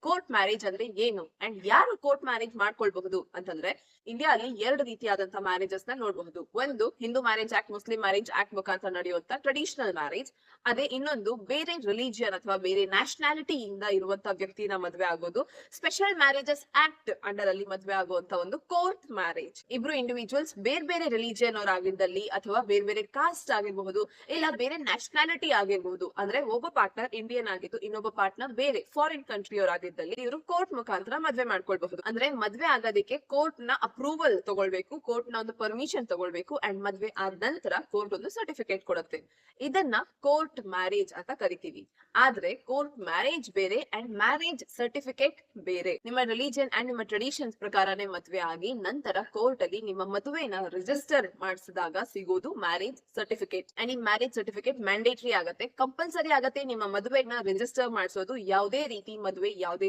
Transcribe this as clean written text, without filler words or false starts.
Court marriage ಅಂದ್ರೆ ಏನು and ಯಾರು ಕೋರ್ಟ್ ಮ್ಯಾರೇಜ್ ಮಾಡ್ಕೊಳ್ಬಹುದು ಅಂತಂದ್ರೆ ಇಂಡಿಯಾ ಅಲ್ಲಿ ಎರಡು ರೀತಿಯಾದಂತಹ ಮ್ಯಾರೇಜಸ್ ನ ನೋಡಬಹುದು. ಒಂದು Hindu marriage act, Muslim marriage act ಮುಖಾಂತರ ನಡೆಯುವಂತ ಟ್ರೆಡಿಷನಲ್ ಮ್ಯಾರೇಜ್. ಅದೇ ಇನ್ನೊಂದು ಬೇರೆ ರಿಲಿಜಿಯನ್ ಅಥವಾ ಬೇರೆ ನ್ಯಾಷನಾಲಿಟಿ ಇಂದ ಇರುವಂತಹ ವ್ಯಕ್ತಿನ ಮದ್ವೆ ಆಗೋದು ಸ್ಪೆಷಲ್ ಮ್ಯಾರೇಜಸ್ ಆಕ್ಟ್ ಅಂಡರ್ ಅಲ್ಲಿ ಮದ್ವೆ ಆಗುವಂತ ಒಂದು ಕೋರ್ಟ್ ಮ್ಯಾರೇಜ್. ಇಬ್ರು ಇಂಡಿವಿಜುವಲ್ಸ್ ಬೇರೆ ಬೇರೆ ರಿಲಿಜಿಯನ್ ಅವರಾಗಿದ್ದಲ್ಲಿ ಅಥವಾ ಬೇರೆ ಬೇರೆ ಕಾಸ್ಟ್ ಆಗಿರಬಹುದು, ಇಲ್ಲ ಬೇರೆ ನ್ಯಾಷನಾಲಿಟಿ ಆಗಿರಬಹುದು. ಅಂದ್ರೆ ಒಬ್ಬ ಪಾರ್ಟ್ನರ್ ಇಂಡಿಯನ್ ಆಗಿದ್ದು ಇನ್ನೊಬ್ಬ ಪಾರ್ಟ್ನರ್ ಬೇರೆ ಫಾರಿನ್ ಕಂಟ್ರಿ ಅವರಾಗಿದ್ದಲ್ಲಿ ಇವರು ಕೋರ್ಟ್ ಮುಖಾಂತರ ಮದ್ವೆ ಮಾಡ್ಕೊಳ್ಬಹುದು. ಅಂದ್ರೆ ಮದ್ವೆ ಆಗೋದಕ್ಕೆ ಕೋರ್ಟ್ ನ ಅಪ್ರೂವಲ್ ತಗೊಳ್ಬೇಕು, ಕೋರ್ಟ್ ನ ಒಂದು ಪರ್ಮಿಷನ್ ತಗೊಳ್ಬೇಕು ಅಂಡ್ ಮದ್ವೆ ಆದ ನಂತರ ಕೋರ್ಟ್ ಒಂದು ಸರ್ಟಿಫಿಕೇಟ್ ಕೊಡುತ್ತೆ. ಇದನ್ನ ಕೋರ್ಟ್ ಮ್ಯಾರೇಜ್ ಅಂತ ಕರಿತೀವಿ. ಆದ್ರೆ ಕೋರ್ಟ್ ಮ್ಯಾರೇಜ್ ಬೇರೆ ಅಂಡ್ ಮ್ಯಾರೇಜ್ ಸರ್ಟಿಫಿಕೇಟ್ ಬೇರೆ. ನಿಮ್ಮ ರಿಲಿಜಿಯನ್ ಅಂಡ್ ನಿಮ್ಮ ಟ್ರೆಡಿಷನ್ಸ್ ಪ್ರಕಾರನೇ ಮದ್ವೆ ಆಗಿ ನಂತರ ಕೋರ್ಟ್ ಅಲ್ಲಿ ನಿಮ್ಮ ಮದುವೆನ ರಿಜಿಸ್ಟರ್ ಮಾಡಿಸಿದಾಗ ಸಿಗೋದು ಮ್ಯಾರೇಜ್ ಸರ್ಟಿಫಿಕೇಟ್. ಅಂಡ್ ಈ ಮ್ಯಾರೇಜ್ ಸರ್ಟಿಫಿಕೇಟ್ ಮ್ಯಾಂಡೇಟರಿ ಆಗತ್ತೆ, ಕಂಪಲ್ಸರಿ ಆಗತ್ತೆ ನಿಮ್ಮ ಮದುವೆನ ರಿಜಿಸ್ಟರ್ ಮಾಡಿಸೋದು. ಯಾವುದೇ ರೀತಿ ಮದುವೆ ಯಾವುದೇ